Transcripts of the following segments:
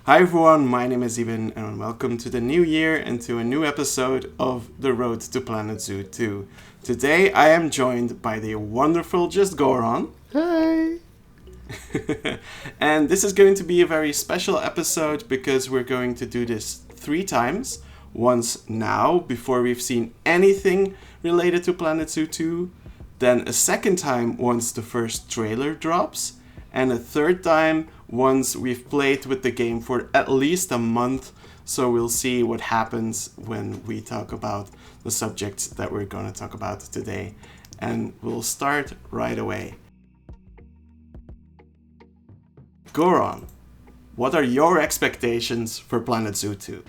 Hi everyone, my name is Iben and welcome to the new year and to a new episode of The Road to Planet Zoo 2. Today I am joined by the wonderful Just Goron. Hi! And this is going to be a very special episode because we're going to do this 3 times. Once now, before we've seen anything related to Planet Zoo 2. Then a second time once the first trailer drops. And a third time once we've played with the game for at least a month. So we'll see what happens when we talk about the subjects that we're going to talk about today. And we'll start right away. Goron, what are your expectations for Planet Zoo 2?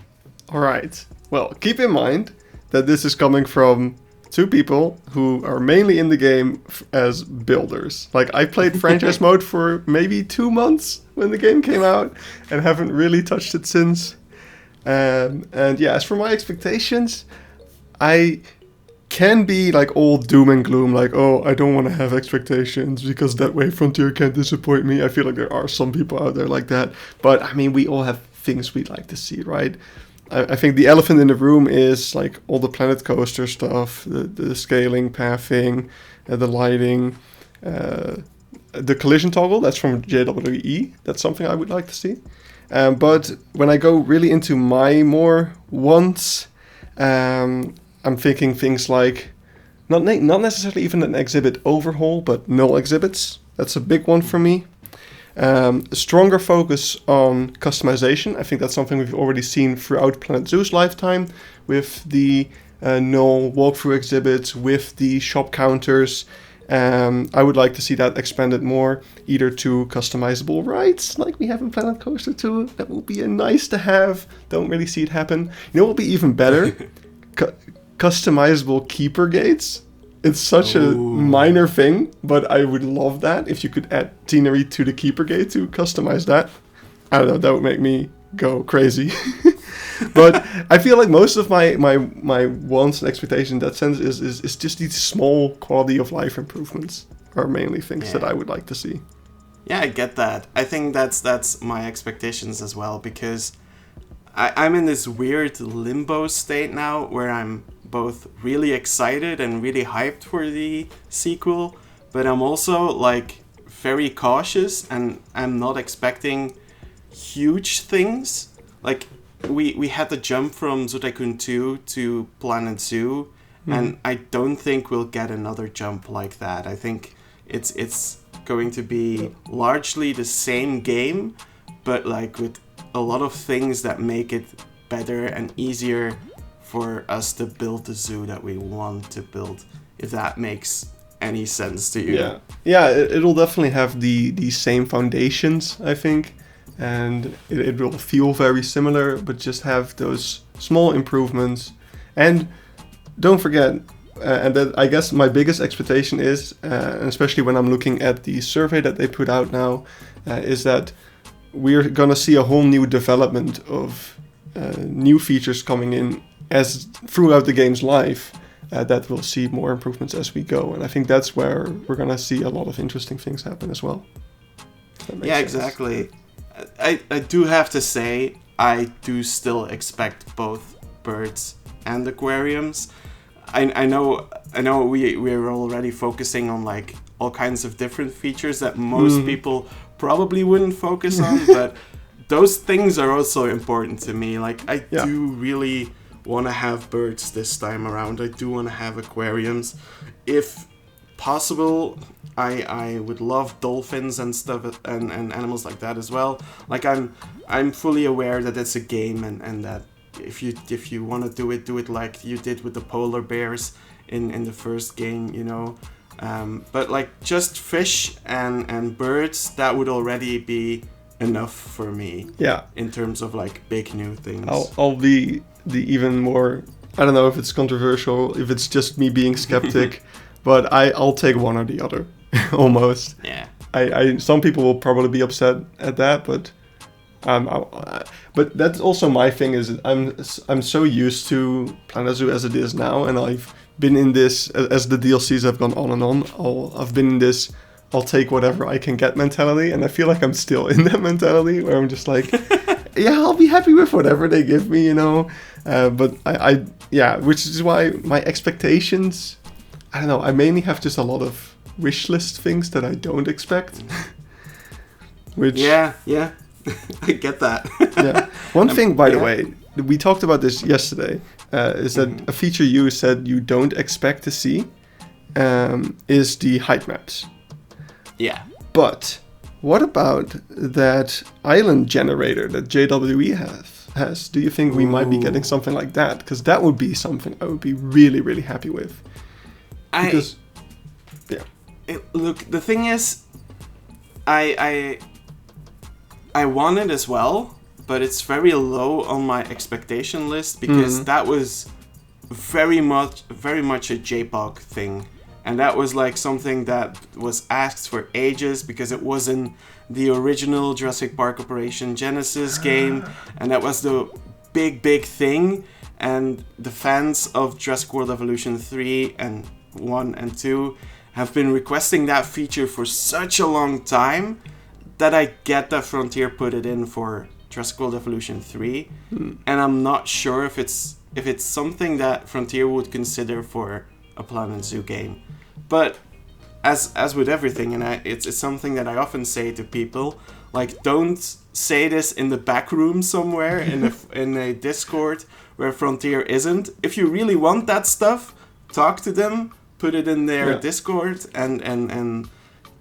Alright, well, keep in mind that this is coming from 2 people who are mainly in the game as builders. Like, I played franchise mode for maybe 2 months when the game came out and haven't really touched it since. And yeah, as for my expectations, I can be like all doom and gloom, like, oh, I don't want to have expectations because that way Frontier can't disappoint me. I feel like there are some people out there like that. But, I mean, we all have things we'd like to see, right? I think the elephant in the room is like all the Planet Coaster stuff, the scaling, pathing, the lighting, the collision toggle. That's from JWE. That's something I would like to see. But when I go really into my more wants, I'm thinking things like not necessarily even an exhibit overhaul, but null exhibits. That's a big one for me. A stronger focus on customization. I think that's something we've already seen throughout Planet Zoo's lifetime with the null walkthrough exhibits, with the shop counters. I would like to see that expanded more, either to customizable rides like we have in Planet Coaster 2. That would be a nice to have. Don't really see it happen. You know what would be even better? Customizable keeper gates. It's such a minor thing, but I would love that if you could add scenery to the keeper gate to customize that. I don't know, that would make me go crazy. But I feel like most of my wants and expectations in that sense is just these small quality of life improvements are mainly things that I would like to see. Yeah, I get that. I think that's my expectations as well, because I'm in this weird limbo state now where I'm both really excited and really hyped for the sequel, but I'm also like very cautious and I'm not expecting huge things. Like we had the jump from Zoo Tycoon 2 to Planet Zoo, and I don't think we'll get another jump like that. I think it's going to be largely the same game, but like with a lot of things that make it better and easier for us to build the zoo that we want to build, if that makes any sense to you. Yeah, it'll definitely have the same foundations, I think, and it will feel very similar, but just have those small improvements. And don't forget, and that I guess my biggest expectation is, especially when I'm looking at the survey that they put out now, is that we're gonna see a whole new development of new features coming in as throughout the game's life, that we'll see more improvements as we go. And I think that's where we're going to see a lot of interesting things happen as well. Yeah, exactly. I do have to say, I do still expect both birds and aquariums. I know we're already focusing on like all kinds of different features that most people probably wouldn't focus on, but those things are also important to me. Like, I do really want to have birds this time around. I do want to have aquariums. If possible, I would love dolphins and stuff and animals like that as well. Like, I'm fully aware that it's a game and that if you want to do it like you did with the polar bears in the first game, you know. But like just fish and birds, that would already be enough for me. Yeah. In terms of like big new things. I'll be the even more, I don't know if it's controversial, if it's just me being skeptic, but I'll take one or the other, almost. Yeah. I some people will probably be upset at that, but but that's also my thing, is I'm so used to Planet Zoo as it is now, and I've been in this as the DLCs have gone on and on. I've been in this I'll take whatever I can get mentality, and I feel like I'm still in that mentality where I'm just like, I'll be happy with whatever they give me, but which is why my expectations, I don't know, I mainly have just a lot of wish list things that I don't expect. Which yeah, I get that. Yeah. One thing, by the way, we talked about this yesterday, is that a feature you said you don't expect to see is the height maps. Yeah. But what about that island generator that JWE has? Do you think we might be getting something like that? Because that would be something I would be really, really happy with. Look, the thing is, I want it as well, but it's very low on my expectation list because that was very much a JPOG thing. And that was like something that was asked for ages because it was in the original Jurassic Park Operation Genesis game. And that was the big thing. And the fans of Jurassic World Evolution 3 and 1 and 2 have been requesting that feature for such a long time that I get that Frontier put it in for Jurassic World Evolution 3. And I'm not sure if it's something that Frontier would consider for a Planet Zoo game. But as with everything, and it's something that I often say to people, like, don't say this in the back room somewhere in a Discord where Frontier isn't. If you really want that stuff, talk to them, put it in their Discord, and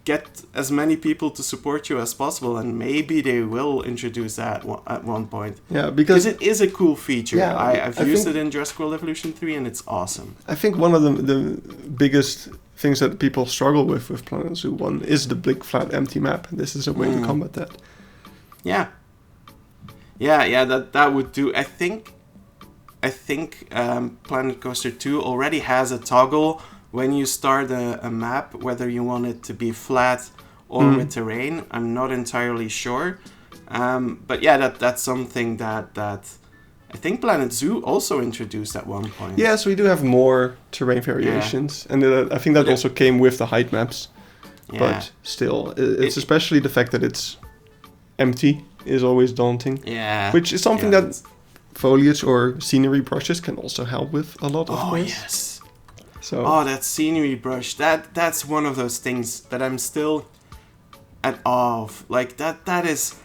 get as many people to support you as possible, and maybe they will introduce that at one point. Yeah, because it is a cool feature. Yeah, I've used it in Jurassic World Evolution 3, and it's awesome. I think one of the biggest things that people struggle with Planet Zoo 1 is the big flat empty map, and this is a way to combat that. Yeah, that would do. I think Planet Coaster 2 already has a toggle when you start a map, whether you want it to be flat or with terrain. I'm not entirely sure. But yeah, that's something that I think Planet Zoo also introduced at one point. Yes, we do have more terrain variations. And I think that also came with the height maps. Yeah. But still, it's especially the fact that it's empty is always daunting. Yeah. Which is something that foliage or scenery brushes can also help with a lot, of course. Oh, yes. So. That scenery brush, that's one of those things that I'm still at awe of. Like, that is...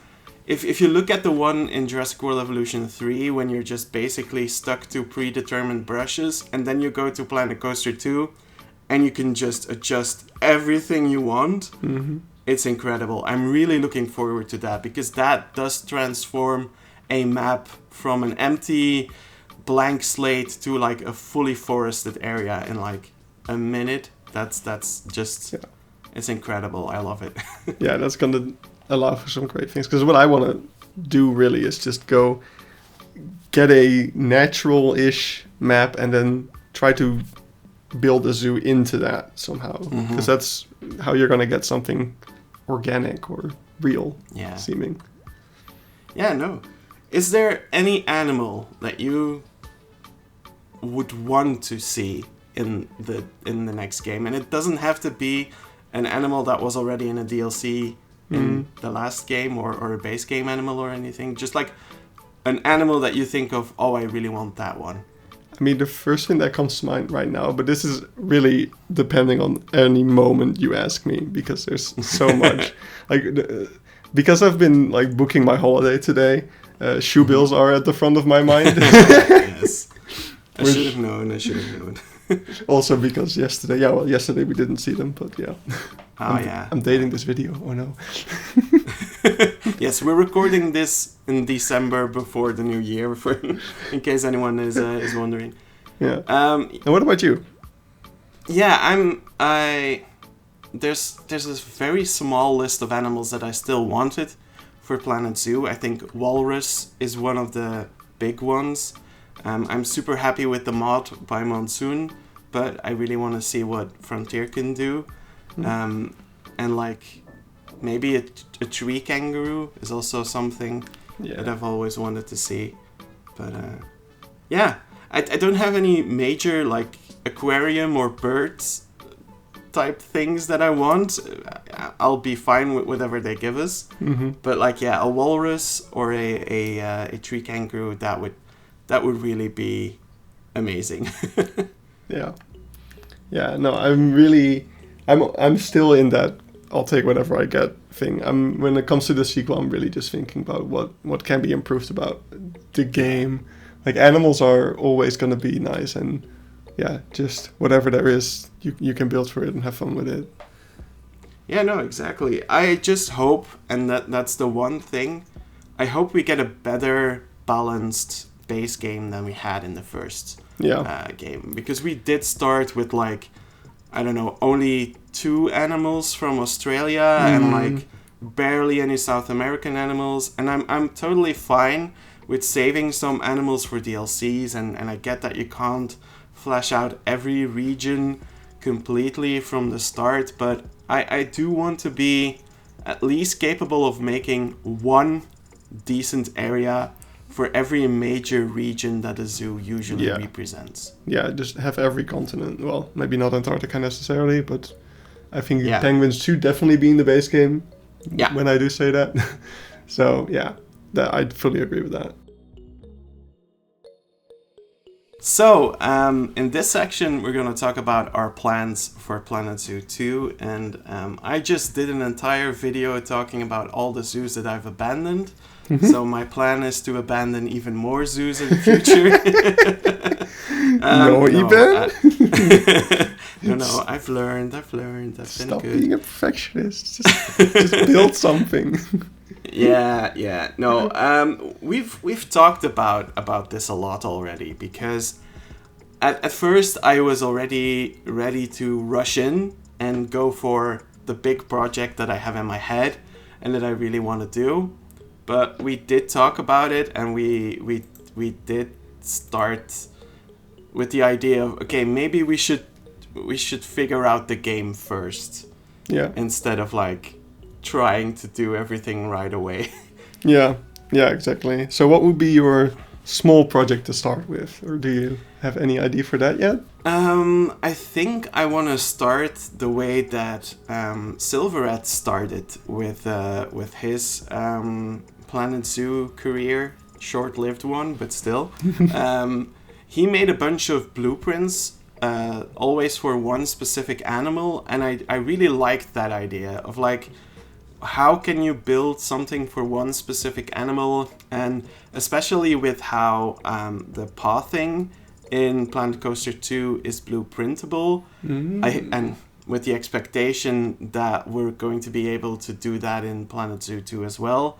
If you look at the one in Jurassic World Evolution 3, when you're just basically stuck to predetermined brushes, and then you go to Planet Coaster 2, and you can just adjust everything you want, it's incredible. I'm really looking forward to that, because that does transform a map from an empty blank slate to like a fully forested area in like a minute. That's just it's incredible. I love it. Yeah, that's gonna allow for some great things, because what I want to do really is just go get a natural-ish map and then try to build a zoo into that somehow, because that's how you're gonna get something organic or real seeming. Yeah, no. Is there any animal that you would want to see in the next game? And it doesn't have to be an animal that was already in a DLC in the last game or a base game animal or anything. Just like an animal that you think of, oh, I really want that one. I mean, the first thing that comes to mind right now, but this is really depending on any moment you ask me, because there's so much. Because I've been like booking my holiday today, shoe bills are at the front of my mind. Yes. I should have known. Also because yesterday we didn't see them, but yeah. I'm dating this video, oh no. Yes, we're recording this in December before the new year, in case anyone is wondering. Yeah. And what about you? Yeah, there's this very small list of animals that I still wanted for Planet Zoo. I think walrus is one of the big ones. I'm super happy with the mod by Monsoon, but I really want to see what Frontier can do. And like maybe a tree kangaroo is also something that I've always wanted to see. But I don't have any major like aquarium or birds type things that I want. I'll be fine with whatever they give us. Mm-hmm. But like, yeah, a walrus or a tree kangaroo, that would really be amazing. Yeah. Yeah, no, I'm still in that I'll take whatever I get thing. When it comes to the sequel, I'm really just thinking about what can be improved about the game. Like, animals are always going to be nice, and yeah, just whatever there is, you can build for it and have fun with it. Yeah, no, exactly. I just hope, and that's the one thing, I hope we get a better balanced base game than we had in the first game. Because we did start with, like, I don't know, only 2 animals from Australia and, like, barely any South American animals. And I'm totally fine with saving some animals for DLCs, and I get that you can't flesh out every region completely from the start, but I do want to be at least capable of making one decent area for every major region that a zoo usually represents. Yeah, just have every continent. Well, maybe not Antarctica necessarily, but I think penguins should definitely be in the base game when I do say that. So, yeah, I'd fully agree with that. So, in this section, we're going to talk about our plans for Planet Zoo 2, and I just did an entire video talking about all the zoos that I've abandoned. So my plan is to abandon even more zoos in the future. No, I've learned. I've been good. Stop being a perfectionist. Just build something. Yeah. No, we've talked about this a lot already, because at first I was already ready to rush in and go for the big project that I have in my head and that I really want to do. But we did talk about it, and we did start with the idea of, okay, maybe we should figure out the game first. Yeah. Instead of, like, trying to do everything right away. Yeah, exactly. So what would be your small project to start with? Or do you have any idea for that yet? I think I want to start the way that Silvarrett started with his Planet Zoo career. Short-lived one, but still. He made a bunch of blueprints, always for one specific animal, and I really liked that idea of, like, how can you build something for one specific animal, and especially with how the pathing in Planet Coaster 2 is blueprintable, and with the expectation that we're going to be able to do that in Planet Zoo 2 as well,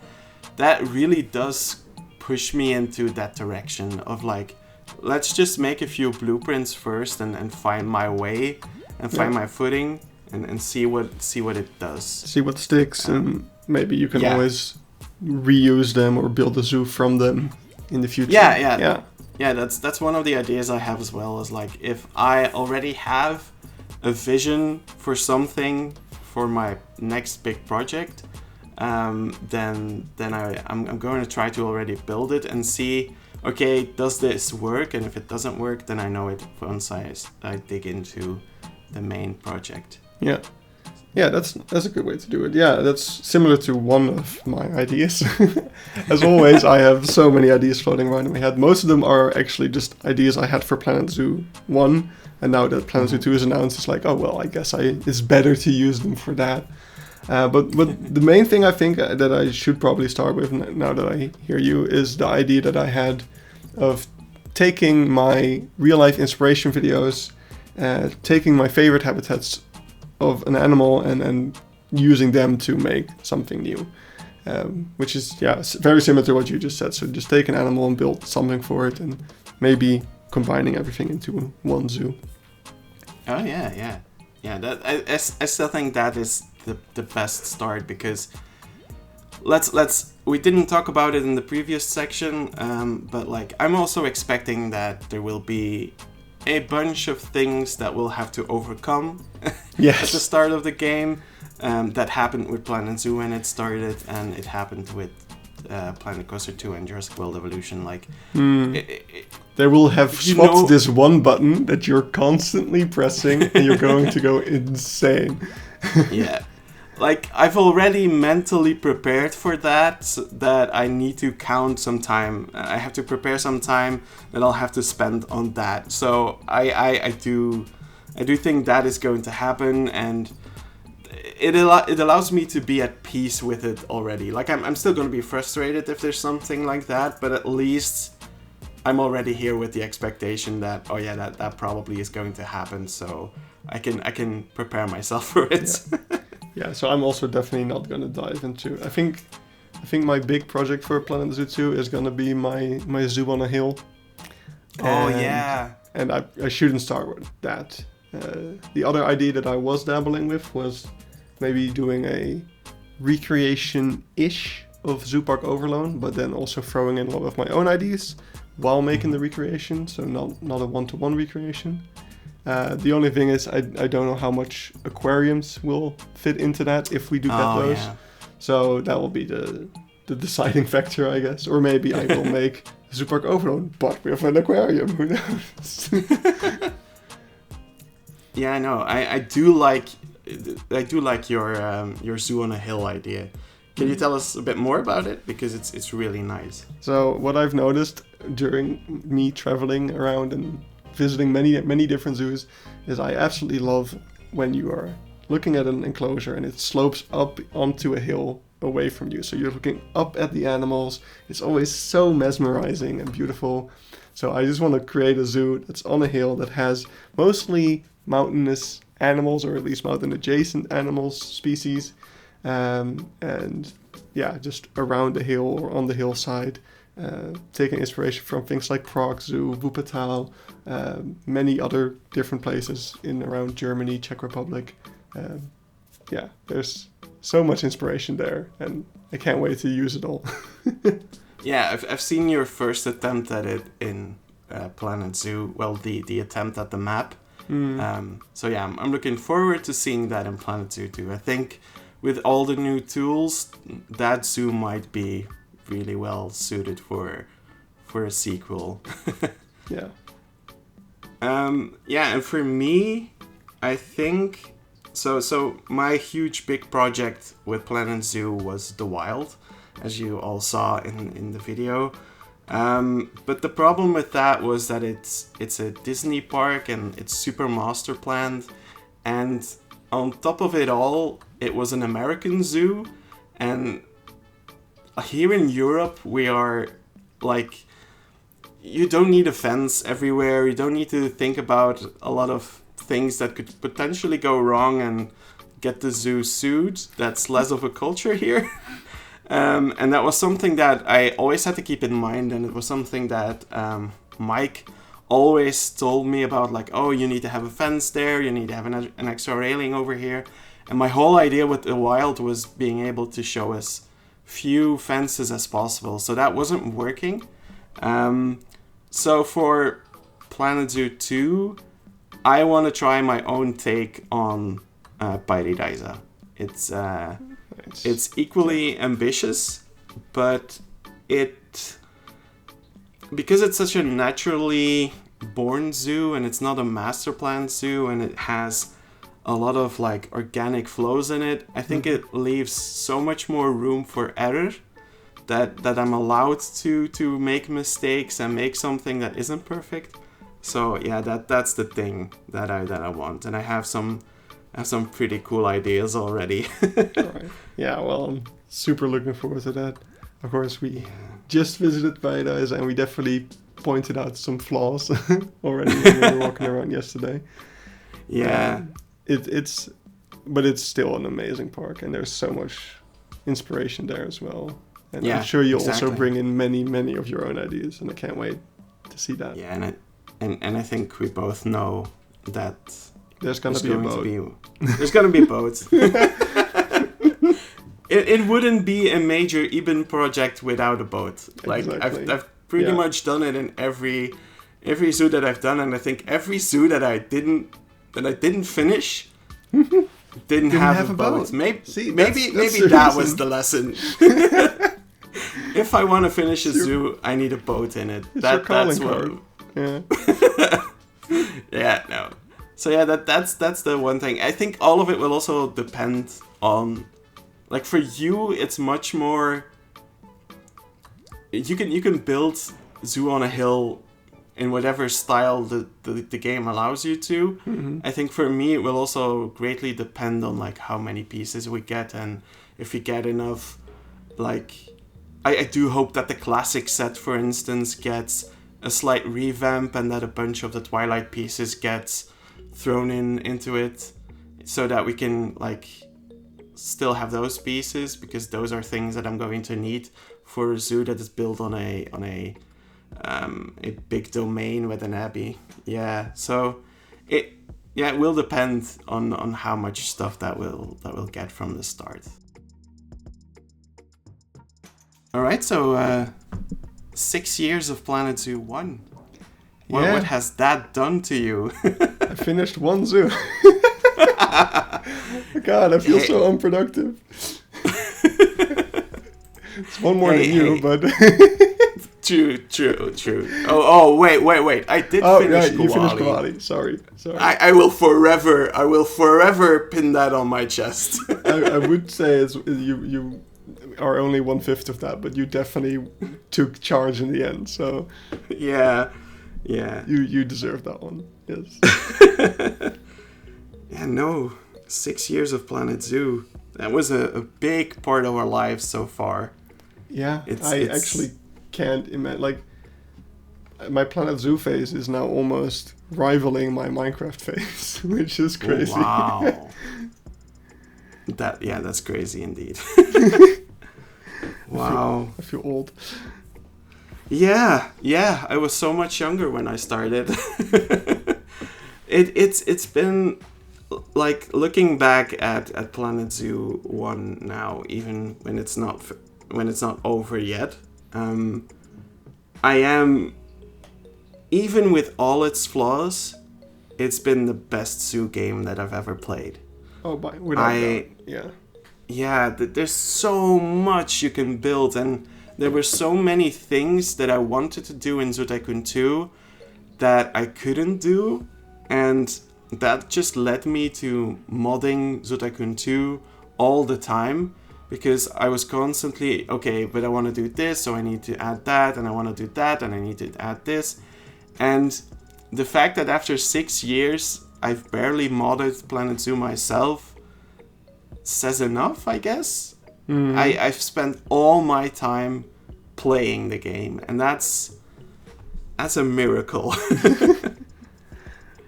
that really does push me into that direction of, like, let's just make a few blueprints first and find my way and find my footing and see what it does. See what sticks, and maybe you can always reuse them or build a zoo from them in the future. Yeah. That's one of the ideas I have as well. Is, like, if I already have a vision for something for my next big project, then I'm going to try to already build it and see, okay, does this work? And if it doesn't work, then I know it once I dig into the main project. Yeah, that's a good way to do it. Yeah, that's similar to one of my ideas. As always, I have so many ideas floating around in my head. Most of them are actually just ideas I had for Planet Zoo 1, and now that Planet Zoo 2 is announced, it's like, oh well, I guess it's better to use them for that. But the main thing I think that I should probably start with, now that I hear you, is the idea that I had of taking my real-life inspiration videos, taking my favorite habitats of an animal and using them to make something new. Which is, very similar to what you just said. So just take an animal and build something for it, and maybe combining everything into one zoo. Oh, yeah. That I still think that is the best start, because we didn't talk about it in the previous section, but, like, I'm also expecting that there will be a bunch of things that we'll have to overcome at the start of the game. That happened with Planet Zoo when it started, and it happened with Planet Coaster 2 and Jurassic World Evolution. Like, they will have swapped this one button that you're constantly pressing, and you're going to go insane. Yeah. like I've already mentally prepared for that. That I need to count some time. I have to prepare some time that I'll have to spend on that. So I do think that is going to happen, and it allows me to be at peace with it already. Like I'm still going to be frustrated if there's something like that, but at least I'm already here with the expectation that that probably is going to happen. So I can prepare myself for it. Yeah, so I'm also definitely not going to dive into. I think my big project for Planet Zoo 2 is going to be my zoo on a hill. And I shouldn't start with that. The other idea that I was dabbling with was maybe doing a recreation-ish of Zoo Park Overloan, but then also throwing in a lot of my own ideas while making the recreation, so not a one-to-one recreation. The only thing is I don't know how much aquariums will fit into that if we do get those. Yeah. So that will be the deciding factor, I guess. Or maybe I will make Zoo Park Overloan, but with an aquarium. Who knows? Yeah, I know. I do like your zoo on a hill idea. Can you tell us a bit more about it? Because it's really nice. So what I've noticed during me traveling around and visiting many different zoos is I absolutely love when you are looking at an enclosure and it slopes up onto a hill away from you. So you're looking up at the animals. It's always so mesmerizing and beautiful. So I just want to create a zoo that's on a hill that has mostly mountainous animals, or at least mountain adjacent animals species, and yeah, just around the hill or on the hillside, taking inspiration from things like Prague Zoo, Wuppertal, many other different places in around Germany, Czech Republic. Yeah, there's so much inspiration there, and I can't wait to use it all. Yeah, I've seen your first attempt at it in Planet Zoo. Well, the attempt at the map. So yeah, I'm looking forward to seeing that in Planet Zoo too. I think with all the new tools, that zoo might be really well suited for a sequel. Yeah. Yeah, and for me, I think so my huge big project with Planet Zoo was the Wild, as you all saw in the video. But the problem with that was that it's a Disney park and it's super master planned, and on top of it all, it was an American zoo, and here in Europe we are like, you don't need a fence everywhere, you don't need to think about a lot of things that could potentially go wrong and get the zoo sued. That's less of a culture here. And that was something that I always had to keep in mind, and it was something that Mike always told me about, like, oh, you need to have a fence there, you need to have an extra railing over here. And my whole idea with the Wild was being able to show as few fences as possible, so that wasn't working. So for Planet Zoo 2, I want to try my own take on Paradise. It's equally ambitious, but because it's such a naturally born zoo and it's not a master plan zoo and it has a lot of like organic flows in it, I think it leaves so much more room for error that I'm allowed to make mistakes and make something that isn't perfect. So yeah, that's the thing that I want, and I have some pretty cool ideas already. Alright. Yeah, well, I'm super looking forward to that. Of course, we just visited Paradise and we definitely pointed out some flaws already when we were walking around yesterday. Yeah. But it's still an amazing park, and there's so much inspiration there as well. And yeah, I'm sure you'll also bring in many of your own ideas, and I can't wait to see that. Yeah, and I think we both know that there's going to be a boat. There's going to be boats. It wouldn't be a major Iben project without a boat. Like exactly. I've pretty much done it in every zoo that I've done, and I think every zoo that I didn't finish didn't have a boat. Maybe that was the lesson. If I want to finish a zoo, I need a boat in it. That's what. Yeah. Yeah. No. So yeah, that's the one thing. I think all of it will also depend on like for you, it's much more. You can build Zoo on a Hill in whatever style the game allows you to. Mm-hmm. I think for me, it will also greatly depend on like how many pieces we get, and if we get enough. Like, I do hope that the classic set, for instance, gets a slight revamp, and that a bunch of the Twilight pieces gets thrown into it, so that we can like still have those pieces, because those are things that I'm going to need for a zoo that is built on a big domain with an abbey. Yeah, so it will depend on how much stuff that we'll get from the start. All right, so 6 years of Planet Zoo 1. What has that done to you? I finished one zoo. God, I feel so unproductive. It's one more than you, but... True. Oh, wait. I did finish Koali. You finished Koali. Sorry. I will forever pin that on my chest. I would say you are only 1/5 of that, but you definitely took charge in the end. So yeah, you deserve that one. Yes. Yeah, no, 6 years of Planet Zoo. That was a big part of our lives so far. Yeah, I actually can't imagine. Like, my Planet Zoo phase is now almost rivaling my Minecraft phase, which is crazy. Wow. That's crazy indeed. Wow. I feel old. Yeah, I was so much younger when I started. It's been like looking back at Planet Zoo 1 now, even when it's not over yet. I am, even with all its flaws, it's been the best zoo game that I've ever played. Oh, without doubt. Yeah. Yeah, there's so much you can build, and there were so many things that I wanted to do in Zoo Tycoon 2 that I couldn't do, and that just led me to modding Zoo Tycoon 2 all the time, because I was constantly, okay, but I want to do this, so I need to add that, and I want to do that, and I need to add this. And the fact that after 6 years, I've barely modded Planet Zoo myself says enough, I guess. I've spent all my time playing the game, and that's a miracle.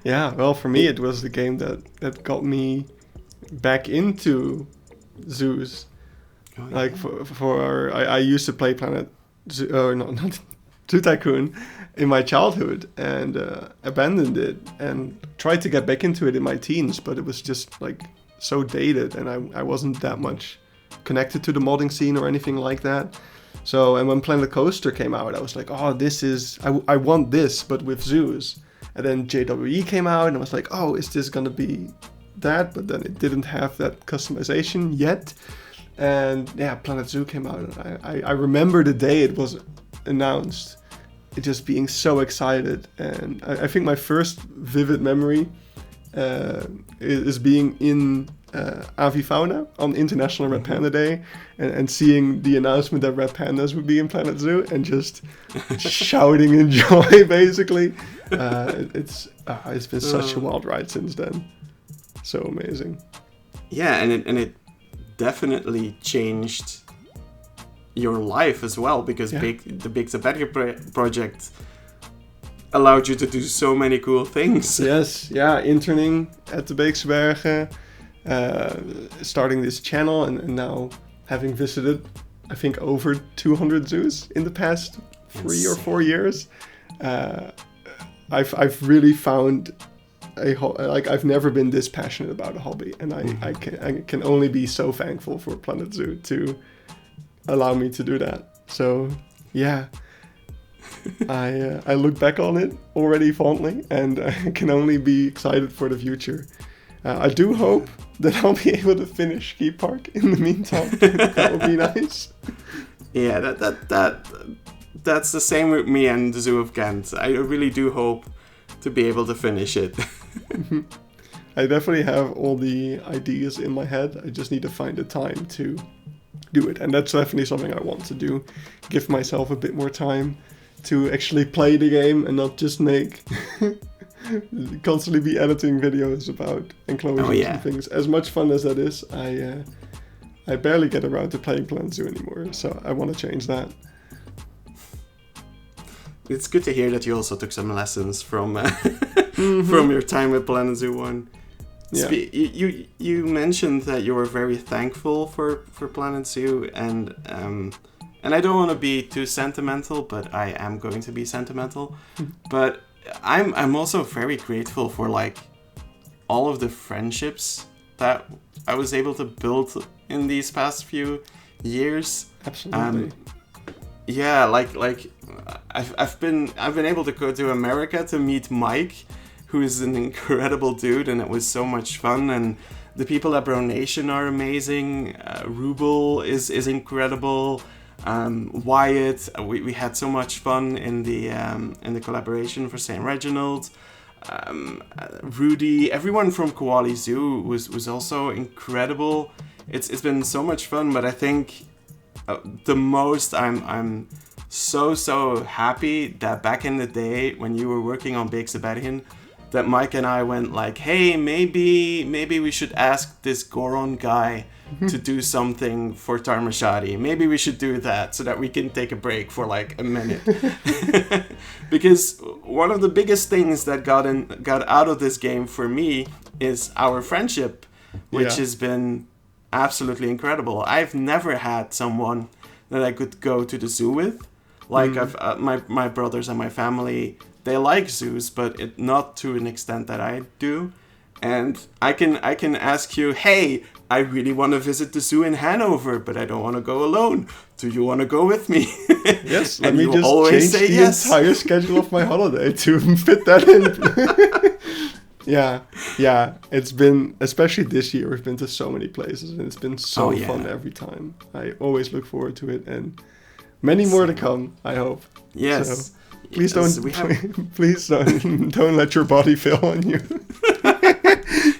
Yeah, well, for me, it was the game that got me back into zoos. Oh, yeah. Like, I used to play Planet Zoo, not Zoo Tycoon in my childhood, and abandoned it, and tried to get back into it in my teens, but it was just, like, so dated, and I wasn't that much connected to the modding scene or anything like that. So, and when Planet Coaster came out, I was like, oh, this is... I want this, but with zoos. And then JWE came out, and I was like, oh, is this gonna be that? But then it didn't have that customization yet. And yeah, Planet Zoo came out, and I remember the day it was announced, it just being so excited. And I think my first vivid memory is being in Avifauna on International Red Panda Day, and seeing the announcement that red pandas would be in Planet Zoo, and just shouting in joy, basically. It's been such a wild ride since then. So amazing. Yeah, and it definitely changed your life as well, because the Big Sabbatical project allowed you to do so many cool things. Yes, yeah, interning at the Beekse Bergen, starting this channel, and now having visited, I think, over 200 zoos in the past 3 or 4 years. I've really found I've never been this passionate about a hobby, and I can only be so thankful for Planet Zoo to allow me to do that. So yeah. I look back on it already fondly, and I can only be excited for the future. I do hope that I'll be able to finish Ski Park in the meantime. That would be nice. Yeah, that's the same with me and the Zoo of Ghent. I really do hope to be able to finish it. I definitely have all the ideas in my head. I just need to find the time to do it. And that's definitely something I want to do. Give myself a bit more time to actually play the game and not just make constantly be editing videos about enclosures and things. As much fun as that is, I barely get around to playing Planet Zoo anymore, so I want to change that. It's good to hear that you also took some lessons from from your time with Planet Zoo 1. Yeah. You mentioned that you were very thankful for Planet Zoo, and I don't want to be too sentimental, but I am going to be sentimental. But I'm also very grateful for like all of the friendships that I was able to build in these past few years. Absolutely. Yeah, like I've been able to go to America to meet Mike, who is an incredible dude, and it was so much fun. And the people at Bro Nation are amazing. Rubel is incredible. Wyatt, we had so much fun in the collaboration for Saint Reginald. Rudy, everyone from Koali Zoo was also incredible. It's been so much fun, but I think the most I'm so happy that back in the day when you were working on Big Sebastian, that Mike and I went like, hey, maybe we should ask this Goron guy to do something for Tarmashadi. Maybe we should do that so that we can take a break for like a minute. Because one of the biggest things that got out of this game for me is our friendship, which has been absolutely incredible. I've never had someone that I could go to the zoo with. Like my brothers and my family, they like zoos, but not to an extent that I do. And I can ask you, hey, I really want to visit the zoo in Hanover, but I don't want to go alone. Do you want to go with me? Yes, let me just change the entire schedule of my holiday to fit that in. Yeah. It's been, especially this year, we've been to so many places, and it's been so fun every time. I always look forward to it, and many more to come, I hope. Yes. So, please don't let your body fail on you.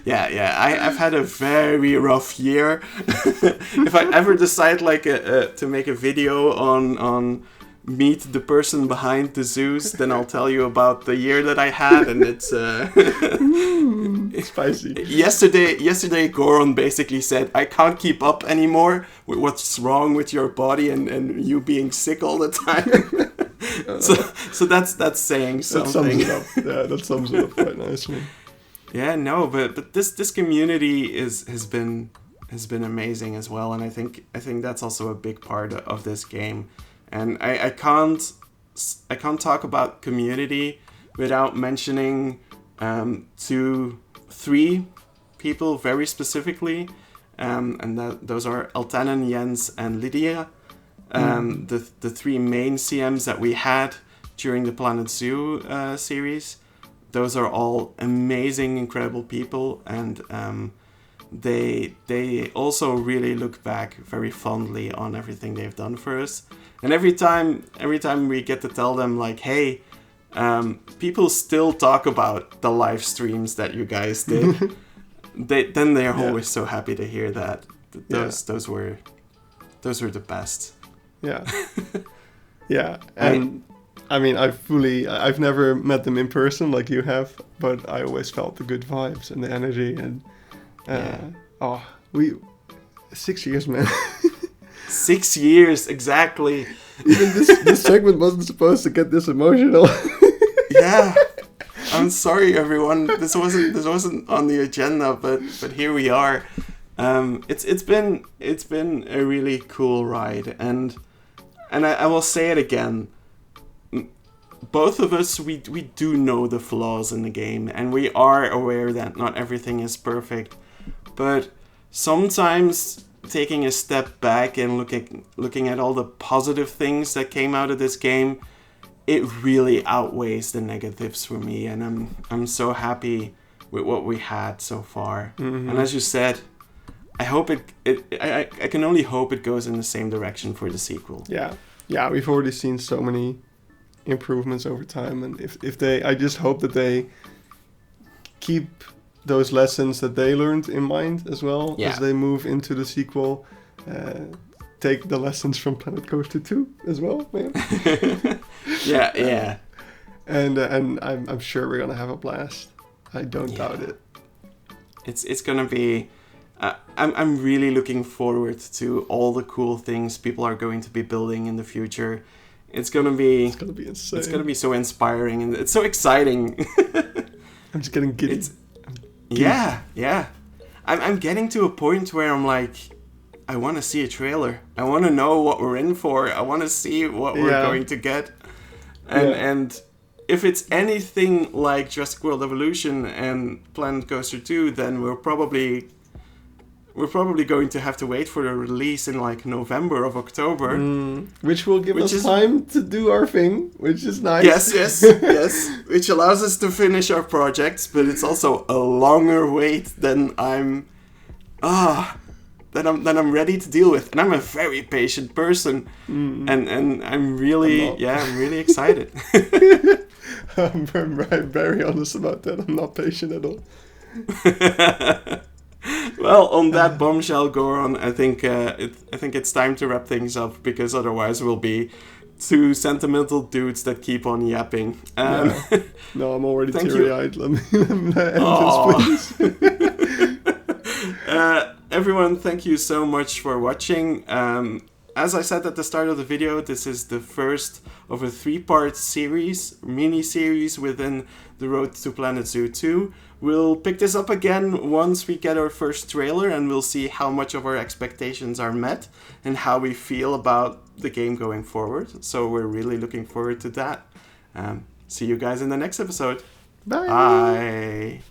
Yeah. I've had a very rough year. If I ever decide to make a video on meet the person behind the zoos, then I'll tell you about the year that I had, and it's spicy. Yesterday Goron basically said, I can't keep up anymore with what's wrong with your body and you being sick all the time. So that's saying something. That sums it up. Yeah, that sums it up quite nicely. Yeah, no, but this community has been amazing as well, and I think that's also a big part of this game. And I can't talk about community without mentioning 3 people very specifically, and those are Eltanen, Jens, and Lydia. The 3 main CMs that we had during the Planet Zoo series. Those are all amazing, incredible people, and they also really look back very fondly on everything they've done for us. And every time we get to tell them like, hey, people still talk about the live streams that you guys did. They're always so happy to hear that. Those were the best. Yeah. Yeah. And I mean, I've never met them in person like you have, but I always felt the good vibes and the energy, and 6 years, man. 6 years, exactly. Even this segment wasn't supposed to get this emotional. Yeah. I'm sorry, everyone. This wasn't on the agenda, but here we are. It's been a really cool ride, and I will say it again. Both of us, we do know the flaws in the game, and we are aware that not everything is perfect. But sometimes taking a step back and looking at all the positive things that came out of this game, it really outweighs the negatives for me, and I'm so happy with what we had so far. Mm-hmm. And as you said, I hope I can only hope it goes in the same direction for the sequel. Yeah, we've already seen so many improvements over time, and I just hope that they keep those lessons that they learned in mind as well Yeah. as they move into the sequel. Take the lessons from Planet Coaster 2 as well, man. Yeah. And I'm sure we're gonna have a blast. I don't doubt it. It's gonna be. I'm really looking forward to all the cool things people are going to be building in the future. It's gonna be insane. It's gonna be so inspiring and it's so exciting. I'm just getting giddy. Yeah. I'm getting to a point where I'm like, I want to see a trailer. I want to know what we're in for. I want to see what we're going to get. And if it's anything like Jurassic World Evolution and Planet Coaster 2, then we're probably going to have to wait for the release in like November or October. Which will give us time to do our thing, which is nice. Yes. Which allows us to finish our projects, but it's also a longer wait than I'm ready to deal with. And I'm a very patient person. And I'm really excited. I'm very honest about that. I'm not patient at all. Well, on that bombshell, Goran, I think it's time to wrap things up, because otherwise we'll be two sentimental dudes that keep on yapping. No, I'm already teary-eyed. Let me end this, please. Everyone, thank you so much for watching. As I said at the start of the video, this is the first of a 3-part mini-series within the Road to Planet Zoo 2. We'll pick this up again once we get our first trailer, and we'll see how much of our expectations are met and how we feel about the game going forward. So we're really looking forward to that. See you guys in the next episode. Bye. Bye.